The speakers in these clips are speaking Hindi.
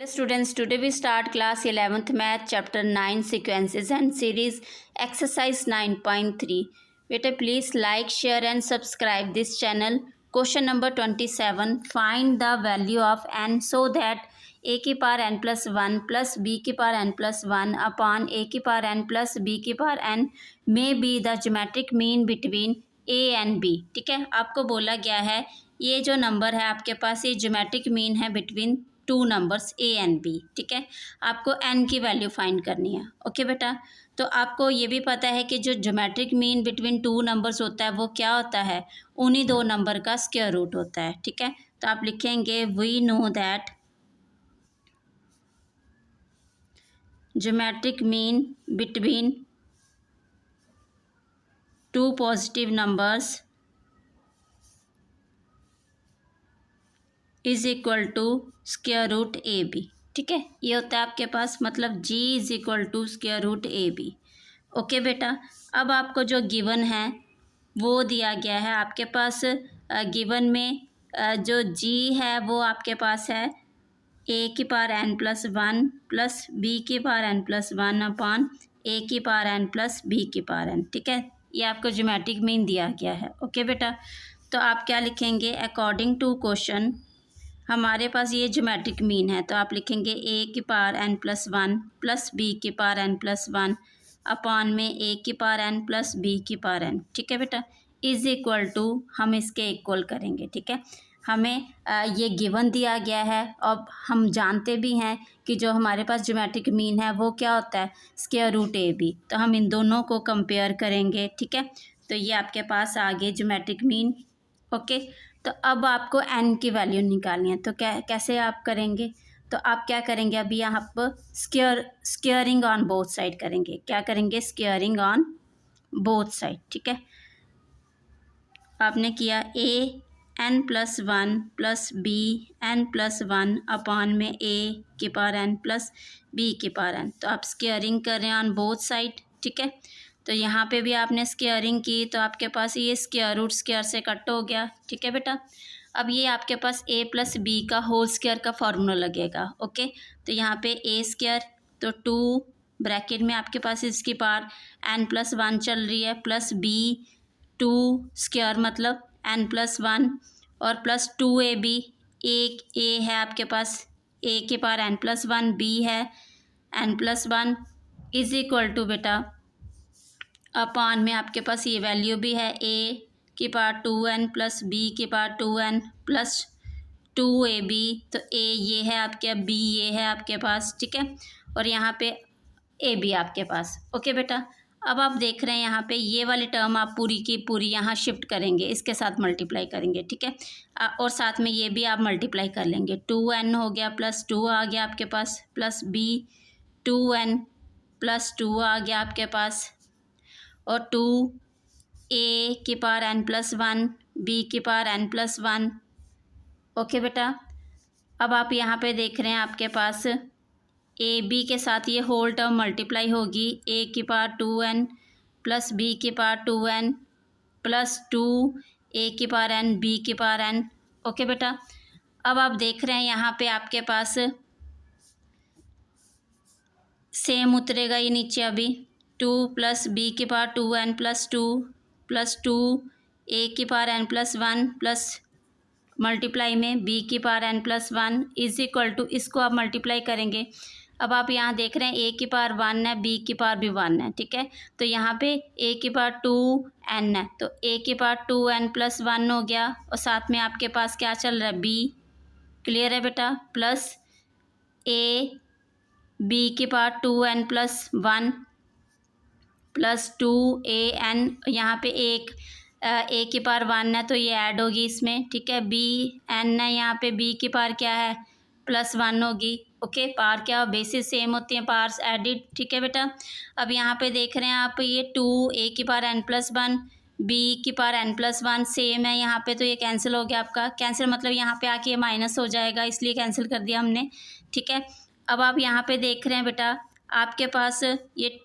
Students, today we start class 11th math chapter 9 sequences and series exercise 9.3. Beta, please like, share and subscribe this channel. Question number 27. Find the value of n so that a की power n plus 1 plus b की power n plus 1 upon a की पावर n plus b की power n may be the geometric mean between a and b. ठीक है, आपको बोला गया है ये जो नंबर है आपके पास ये ज्योमेट्रिक मीन है between two numbers A and B. ठीक है, आपको एन की वैल्यू फाइंड करनी है. ओके बेटा, तो आपको ये भी पता है कि जो geometric mean between two numbers होता है वो क्या होता है, उन्हीं दो नंबर का स्क्वायर रूट होता है. ठीक है, तो आप लिखेंगे we know that geometric mean between two positive numbers is equal to square root A B. ठीक है, ये होता है आपके पास मतलब g is equal to square root A B. Okay बेटा, अब आपको जो गिवन है वो दिया गया है आपके पास. गिवन में जो g है वो आपके पास है a की power n plus 1 plus B की power n plus 1 upon a की पावर n प्लस b की पावर n. ठीक है, ये आपको ज्योमेट्रिक मीन दिया गया है. ओके बेटा, तो आप क्या लिखेंगे, अकॉर्डिंग टू क्वेश्चन हमारे पास ये ज्योमेट्रिक मीन है तो आप लिखेंगे a की power n plus 1 plus B की पावर n प्लस 1 अपॉन में a की पावर n प्लस b की पावर n. ठीक है बेटा, इज इक्वल टू हम इसके इक्वल करेंगे. ठीक है, हमें ये गिवन दिया गया है और हम जानते भी हैं कि जो हमारे पास ज्योमेट्रिक मीन है वो क्या होता है, स्क्वायर रूट ए बी. तो हम इन दोनों को कंपेयर करेंगे. ठीक है, तो ये आपके पास आ गए ज्योमेट्रिक मीन. ओके, तो अब आपको n की वैल्यू निकालनी है. तो कैसे आप करेंगे, तो आप क्या करेंगे, अभी यहाँ पर स्क्वेयरिंग ऑन बोथ साइड करेंगे. क्या करेंगे, स्क्वेयरिंग ऑन बोथ साइड. ठीक है, आपने किया a n plus 1 plus B n plus 1 upon में a की पावर n प्लस b की पावर n. तो आप स्क्वेयरिंग कर रहे हैं ऑन बोथ साइड. ठीक है, तो यहाँ पे भी आपने स्क्वेयरिंग की तो आपके पास ये स्क्वायर रूट स्क्वायर से कट हो गया. ठीक है बेटा, अब ये आपके पास a प्लस बी का होल स्क्वायर का फार्मूला लगेगा. ओके, तो यहाँ पे a स्क्वायर तो 2 ब्रैकेट में आपके पास इसकी पावर n प्लस 1 चल रही है प्लस b 2 स्क्वायर मतलब n प्लस 1 और प्लस 2ab. एक a है आपके पास a की पावर n प्लस 1, b है n plus 1 is equal to बेटा अपॉन में आपके पास ये वैल्यू भी है a की पावर 2n प्लस b की पावर 2n प्लस 2ab. तो a ये है आपके, b ये है आपके पास. ठीक है, और यहाँ पे ab आपके पास. ओके बेटा, अब आप देख रहे हैं यहाँ पे ये वाली टर्म आप पूरी की पूरी यहाँ शिफ्ट करेंगे, इसके साथ मल्टीप्लाई करेंगे. ठीक है, और साथ में ये भी आप मल्टीप्लाई कर लेंगे. 2n हो गया प्लस 2 आ गया आपके पास प्लस b 2n प्लस 2 आ गया आपके पास और 2 a की पावर n प्लस 1 b की पावर n प्लस 1. ओके बेटा, अब आप यहाँ पे देख रहे हैं आपके पास a b के साथ ये होल टर्म मल्टीप्लाई होगी a की पावर 2n प्लस b की पावर 2n प्लस 2 a की पावर n b की पावर n. ओके बेटा, अब आप देख रहे हैं यहाँ पे आपके पास सेम उतरेगा ये नीचे. अभी 2 प्लस बी की power 2n plus 2 plus 2 a की power n plus 1 plus multiply में b की power n plus 1 is equal to इसको आप मल्टीप्लाई करेंगे. अब आप यहाँ देख रहे हैं a की पावर 1 है, b की पावर भी 1 है. ठीक है, तो यहाँ पे a की पावर 2n है तो a की पावर 2n प्लस 1 हो गया और साथ में आपके पास क्या चल रहा है, b. क्लियर है बेटा, प्लस a b की power 2n plus 1 plus 2an. यहाँ पे एक a की पावर 1 है तो ये ऐड होगी इसमें. ठीक है, b n है, यहाँ पे b की पावर क्या है प्लस 1 होगी. ओके, पावर क्या बेसिस सेम होती हैं, पावर्स एडिड. ठीक है बेटा, अब यहाँ पे देख रहे हैं आप ये 2 a की पावर n प्लस 1 b की पावर n प्लस 1 सेम है यहाँ पे तो ये कैंसिल हो गया आपका. कैंसिल मतलब यहाँ पे आके ये माइनस हो जाएगा इसलिए कैंसिल कर दिया हमने. ठीक है, अब आप यहाँ पे देख रहे हैं बेटा आपके पास ये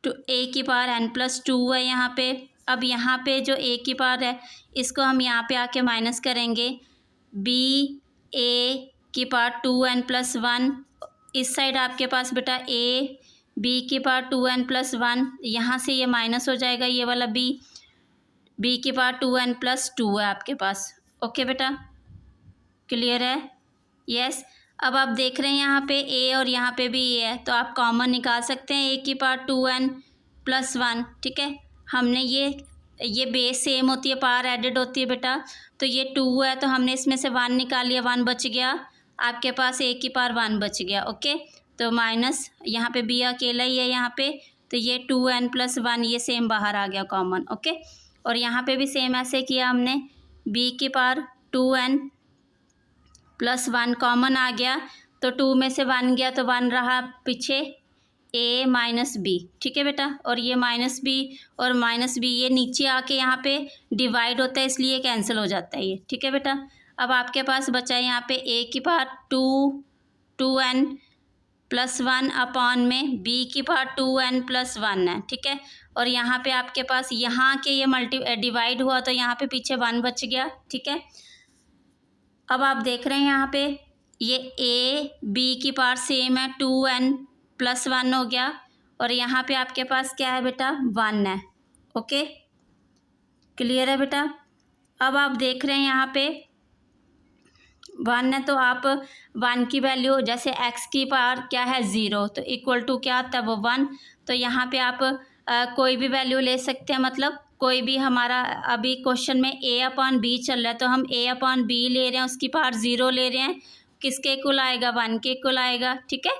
a की पावर n प्लस 2 है यहाँ पे. अब यहाँ पे जो a की पावर है इसको हम यहाँ पे आके माइनस करेंगे b a की पावर 2n+1, इस साइड आपके पास बेटा ए बी की पावर 2n+1, यहाँ से ये माइनस हो जाएगा ये वाला बी की पावर 2n+2 है आपके पास। ओके बेटा, क्लियर है? यस। अब आप देख रहे हैं यहाँ पे ए और यहाँ पे भी ए है, तो आप कॉमन निकाल सकते हैं ए की पावर 2n+1, ठीक है। हमने ये बेस सेम होती है, पावर एडेड होती है बेटा, तो ये 2 है तो हमने इसमें से 1 निकाल लिया, 1 बच गया आपके पास, ए की पावर 1 बच गया। ओके, तो माइनस यहाँ पे बी अकेला ही है यहाँ पे, तो ये 2n+1 ये सेम बाहर आ गया कॉमन। ओके, और यहाँ पे भी सेम ऐसे किया हमने, बी की पावर 2n+1 कॉमन आ गया, तो 2 में से 1 गया तो 1 रहा पीछे, a माइनस बी, ठीक है बेटा। और ये माइनस बी और माइनस बी ये नीचे आके यहाँ पे डिवाइड होता है, इसलिए कैंसिल हो जाता है ये, ठीक है बेटा। अब आपके पास बचा है यहाँ पे a की पावर 2n+1 अपॉन में b की पावर 2n+1 है, ठीक है। और यहाँ पे आपके पास यहाँ के ये डिवाइड हुआ तो यहाँ पे पीछे 1 बच गया, ठीक है। अब आप देख रहे हैं यहाँ पे ये a b की पावर सेम है, 2n+1 हो गया, और यहाँ पे आपके पास क्या है बेटा 1 है। ओके, क्लियर है बेटा। अब आप देख रहे हैं यहाँ पे 1 है, तो आप 1 की वैल्यू, जैसे x की पावर क्या है 0, तो इक्वल टू क्या आता है वो 1, तो यहाँ पे आप कोई भी वैल्यू ले सकते हैं, मतलब कोई भी हमारा अभी क्वेश्चन में a/b चल रहा है, तो हम a/b ले रहे हैं, उसकी पावर 0 ले रहे हैं, किसके इक्वल आएगा 1 के इक्वल आएगा, ठीक है।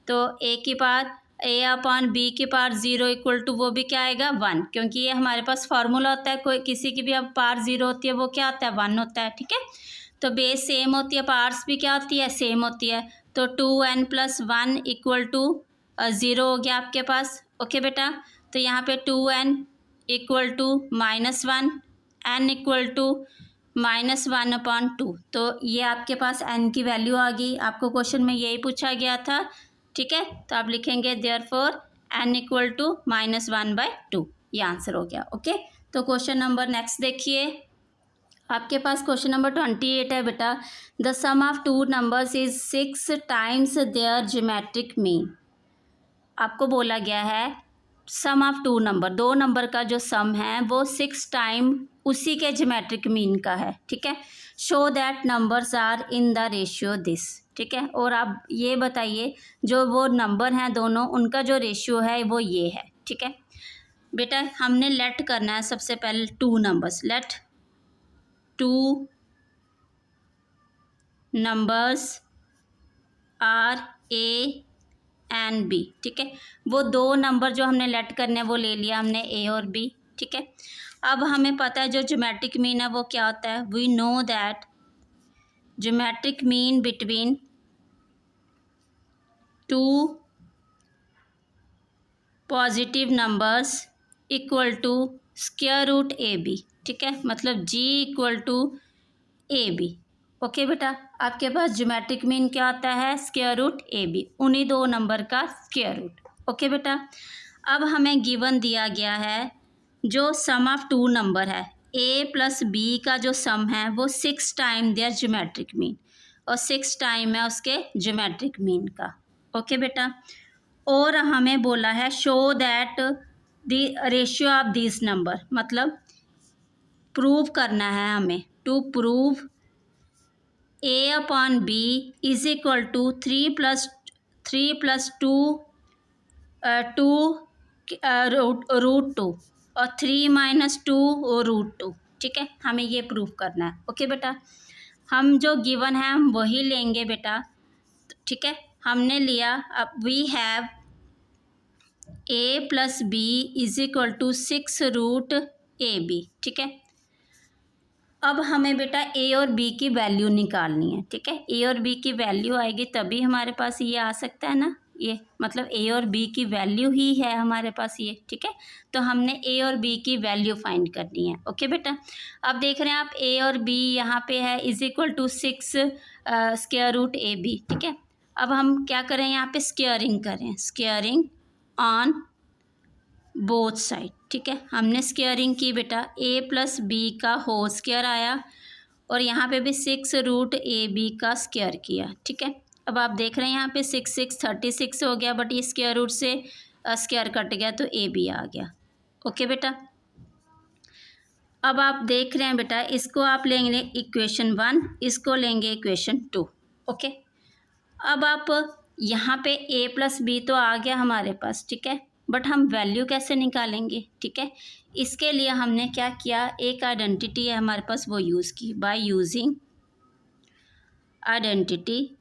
तो a की पावर a/b की पावर 0 इक्वल टू वो भी क्या आएगा 1, क्योंकि ये हमारे पास फार्मूला होता है, कोई किसी की भी अब पावर 0 होती है वो क्या होता है 1 होता है, ठीक है। तो बेस सेम होती है, पावर्स भी क्या होती है सेम होती है, तो 2n+1 इक्वल टू 0 हो गया आपके पास। ओके बेटा, तो यहाँ पे 2n equal to -1, n equal to -1/2, तो ये आपके पास n की वैल्यू आ गई, आपको क्वेश्चन में यही पूछा गया था, ठीक है। तो आप लिखेंगे देयरफॉर n इक्वल टू -1/2, ये आंसर हो गया। ओके, तो क्वेश्चन नंबर नेक्स्ट देखिए, आपके पास क्वेश्चन नंबर 28 है बेटा, the sum of 2 numbers is 6 times their geometric mean. आपको बोला गया है सम ऑफ 2 नंबर, 2 नंबर का जो सम है वो 6 टाइम उसी के ज्योमेट्रिक मीन का है, ठीक है। Show that numbers are in the ratio this, ठीक है। और आप ये बताइए जो वो नंबर हैं दोनों, उनका जो रेशियो है वो ये है, ठीक है बेटा। हमने लेट करना है सबसे पहले 2 numbers, let 2 numbers are A and B, ठीक है। वो 2 नंबर जो हमने लेट करने हैं वो ले लिया हमने ए और बी, ठीक है। अब हमें पता है जो ज्योमेट्रिक मीन है वो क्या होता है, we know that geometric mean between 2 positive numbers equal to square root A B, ठीक है, मतलब g equal to A B. Okay बेटा, आपके पास ज्योमेट्रिक मीन क्या आता है स्क्वायर रूट ए बी, उन्हीं 2 नंबर का स्क्वायर रूट। ओके बेटा, अब हमें गिवन दिया गया है जो सम ऑफ 2 नंबर है, a प्लस b का जो सम है वो 6 टाइम देयर ज्योमेट्रिक मीन, और 6 टाइम है उसके ज्योमेट्रिक मीन का। ओके बेटा, और हमें बोला है show that the ratio of this number, मतलब प्रूव करना है हमें, to prove a/b is equal to 3 + 2 root 2 और 3 - 2 रूट 2, ठीक है, हमें ये प्रूव करना है। ओके बेटा, हम जो गिवन है हम वही लेंगे बेटा, ठीक है। हमने लिया, अब we have a + b is equal to 6 root A B, ठीक है। अब हमें बेटा a और b की वैल्यू निकालनी है, ठीक है। a और b की वैल्यू आएगी तभी हमारे पास ये आ सकता है ना, ये मतलब a और b की वैल्यू ही है हमारे पास ये, ठीक है। तो हमने a और b की वैल्यू फाइंड करनी है। ओके बेटा, अब देख रहे हैं आप a और b यहाँ पे है is equal to 6 square root A B, ठीक है। अब हम क्या करें यहाँ पे स्क्वायरिंग करें, स्क्वायरिंग ऑन बोथ साइड, ठीक है। हमने स्क्वायरिंग की बेटा, a + b का होल स्क्वायर आया और यहाँ पे भी 6 रूट ए बी का स्क्वायर किया, ठीक है। अब आप देख रहे हैं यहाँ पे 6 6 36 हो गया, बट ये स्क्वायर रूट से स्क्वायर कट गया तो ए बी आ गया। ओके बेटा, अब आप देख रहे हैं बेटा, इसको आप लेंगे इक्वेशन 1, इसको लेंगे इक्वेशन 2। ओके, अब आप यहाँ पे a प्लस बी तो आ गया हमारे पास, ठीक है, बट हम वैल्यू कैसे निकालेंगे, ठीक है। इसके लिए हमने क्या किया, एक आइडेंटिटी है हमारे पास, वो यूज़ की। बाय यूजिंग आइडेंटिटी,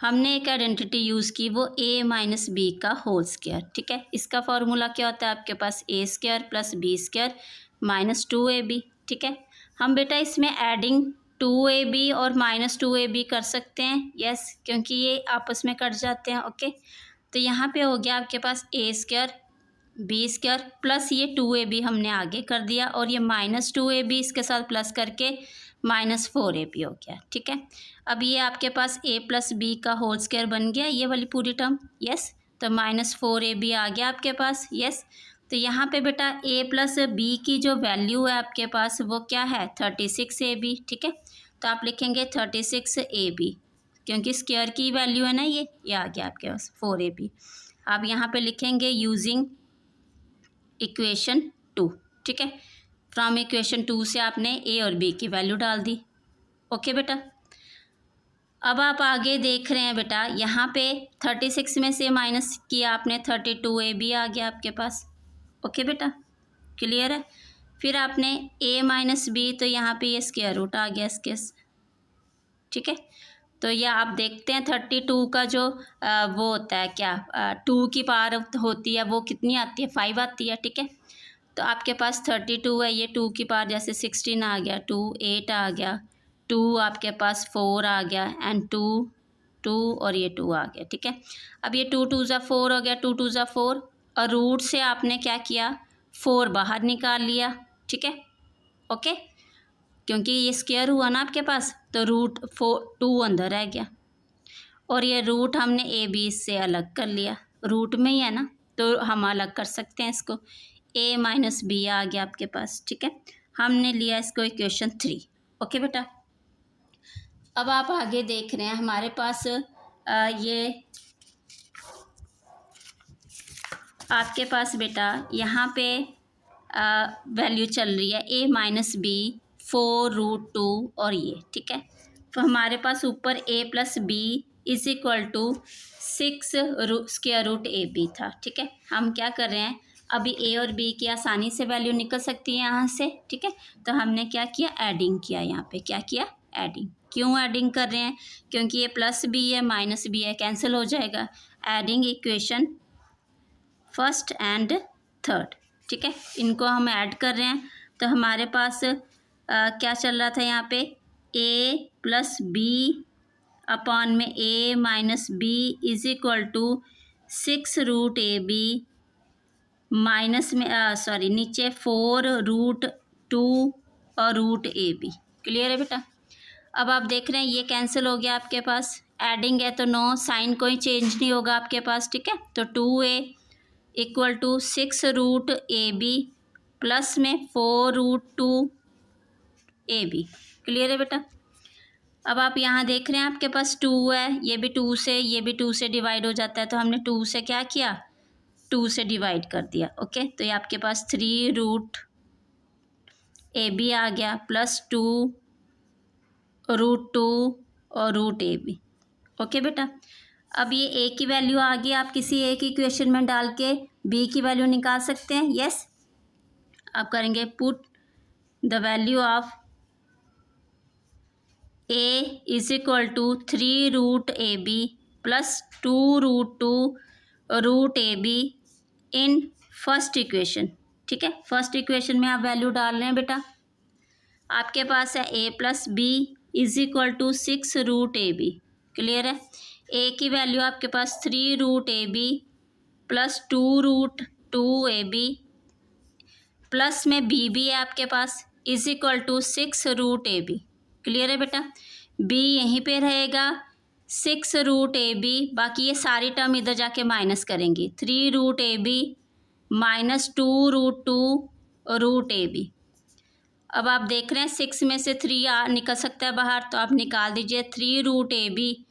हमने एक आइडेंटिटी यूज़ की, वो a माइनस बी का होल स्क्वायर, ठीक है। इसका फॉर्मूला क्या होता है आपके पास, a square plus B square minus 2ab, ठीक है। हम बेटा इसमें एडिंग 2ab और माइनस 2ab कर सकते हैं, यस, क्योंकि ये आपस में कट जाते हैं। ओके, तो यहाँ पे हो गया आपके पास a square B square plus ये 2ab हमने आगे कर दिया, और ये माइनस 2ab इसके साथ प्लस करके माइनस 4ab हो गया, ठीक है। अब ये आपके पास a प्लस बी का होल स्क्वायर बन गया, ये वाली पूरी टर्म, यस, तो माइनस 4ab आ गया आपके पास, यस। तो यहाँ पे बेटा a प्लस बी की जो वैल्यू है आपके पास वो क्या है, 36ab, ठीक है। तो आप लिखेंगे 36ab, क्योंकि स्क्वायर की वैल्यू है ना, ये आ गया आपके पास 4ab। आप यहाँ पे लिखेंगे यूजिंग इक्वेशन 2, ठीक है। फ्रॉम इक्वेशन 2 से आपने a और b की वैल्यू डाल दी। ओके बेटा, अब आप आगे देख रहे हैं बेटा, यहाँ पे 36 में से माइनस किया आपने, 32ab आ गया आपके पास। ओके बेटा, क्लियर है। फिर आपने a माइनस बी, तो यहाँ पे ये स्क्वायर रूट आ गया इसके, ठीक है। तो ये आप देखते हैं 32 का जो वो होता है क्या, 2 की पावर होती है, वो कितनी आती है, 5 आती है, ठीक है। तो आपके पास 32 है, ये 2 की पावर जैसे 16 आ गया, 2 8 आ गया, 2 आपके पास 4 आ गया, एंड 2 और ये 2 आ गया, ठीक है। अब ये 2 2 ज़ा 4 हो गया, 2 2 ज़ा 4, और रूट से आपने क्या किया, 4 बाहर निकाल लिया, ठीक है। ओके, क्योंकि ये स्क्वायर हुआ ना आपके पास, तो रूट 2 अंदर रह गया, और ये रूट हमने ए बी से अलग कर लिया, रूट में ही है ना, तो हम अलग कर सकते हैं इसको, a माइनस बी आ गया आपके पास, ठीक है। हमने लिया इसको इक्वेशन 3। ओके बेटा, अब आप आगे देख रहे हैं हमारे पास ये आपके पास बेटा यहाँ पे वैल्यू चल रही है a माइनस बी 4 रूट 2 और ये, ठीक है। तो हमारे पास ऊपर a plus B is equal to 6 square root A B था, ठीक है। हम क्या कर रहे हैं, अभी a और b की आसानी से वैल्यू निकल सकती है यहाँ से, ठीक है। तो हमने क्या किया, एडिंग किया, यहाँ पे क्या किया, एडिंग। क्यों एडिंग कर रहे हैं, क्योंकि ये प्लस बी है माइनस बी है, कैंसिल हो जाएगा। Adding equation first and third, ठीक है, इनको हम ऐड कर रहे हैं। तो हमारे पास क्या चल रहा था यहाँ पे, a प्लस बी अपॉन में a minus B is equal to 6 root A B minus में सॉरी नीचे 4 रूट 2 और रूट ए बी। क्लियर है बेटा। अब आप देख रहे हैं ये कैंसिल हो गया आपके पास, एडिंग है तो नो साइन कोई चेंज नहीं होगा आपके पास, ठीक है। तो 2a equal to 6 root A B plus में 4 रूट 2 ए बी। क्लियर है बेटा। अब आप यहाँ देख रहे हैं आपके पास 2 है, ये भी 2 से, ये भी 2 से डिवाइड हो जाता है, तो हमने 2 से क्या किया, 2 से डिवाइड कर दिया। ओके, तो ये आपके पास 3 रूट ए बी आ गया प्लस 2 रूट 2 और रूट ए बी। ओके बेटा, अब ये a की वैल्यू आ गई, आप किसी एक इक्वेशन में डाल के b की वैल्यू निकाल सकते हैं। यस, आप करेंगे put the value of a is equal to 3 root A B plus 2 root 2 root A B in first equation, ठीक है। फर्स्ट इक्वेशन में आप वैल्यू डाल रहे हैं बेटा, आपके पास है a plus B is equal to 6 root A B. Clear है। a की वैल्यू आपके पास 3 root A B plus 2 root 2 A B plus में b भी है आपके पास is equal to 6 root A B. Clear है बेटा। b यहीं पे रहेगा 6 रूट ए बी, बाकी ये सारी टर्म इधर जाके माइनस करेंगी, 3 रूट ए बी माइनस 2 रूट 2 रूट ए बी। अब आप देख रहे हैं 6 में से 3 निकल सकता है बाहर, तो आप निकाल दीजिए 3 रूट ए बी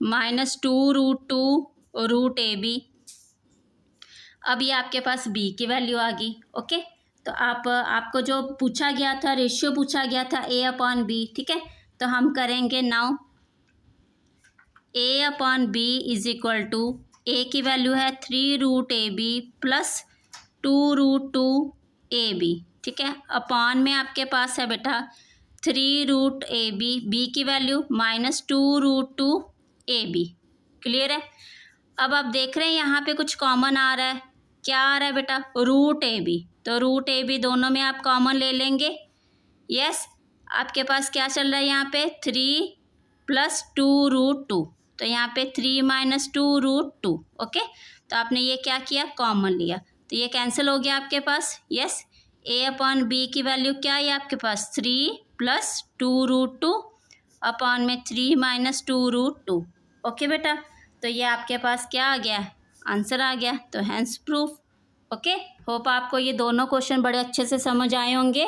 माइनस 2 रूट 2 रूट ए बी। अब ये आपके पास b की वैल्यू आ गई। ओके, तो आपको जो पूछा गया था, रेशियो पूछा गया था a/b, ठीक है। तो हम करेंगे now a/b is equal to, a की वैल्यू है 3 root A B plus 2 root 2 A B, ठीक है। अपॉन में आपके पास है बेटा 3 रूट ए बी, बी की value minus 2 root 2 A B. Clear है। अब आप देख रहे हैं यहाँ पे कुछ कॉमन आ रहा है। क्या आ रहा है बेटा? रूट ए बी। तो रूट ए बी दोनों में आप कॉमन ले लेंगे। यस, आपके पास क्या चल रहा है यहाँ पे? 3 प्लस 2 रूट 2। तो यहाँ पे 3 माइनस 2 रूट 2। ओके, तो आपने ये क्या किया? कॉमन लिया, तो ये कैंसिल हो गया आपके पास। यस, a/b की वैल्यू क्या है आपके पास? 3 प्लस 2 रूट 2 अपॉन में 3 माइनस 2 रूट 2। ओके बेटा, तो ये आपके पास क्या आ गया? आंसर आ गया। तो हैंस प्रूफ। ओके, होप आपको ये दोनों क्वेश्चन बड़े अच्छे से समझ आए होंगे।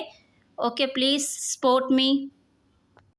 Okay, please support me.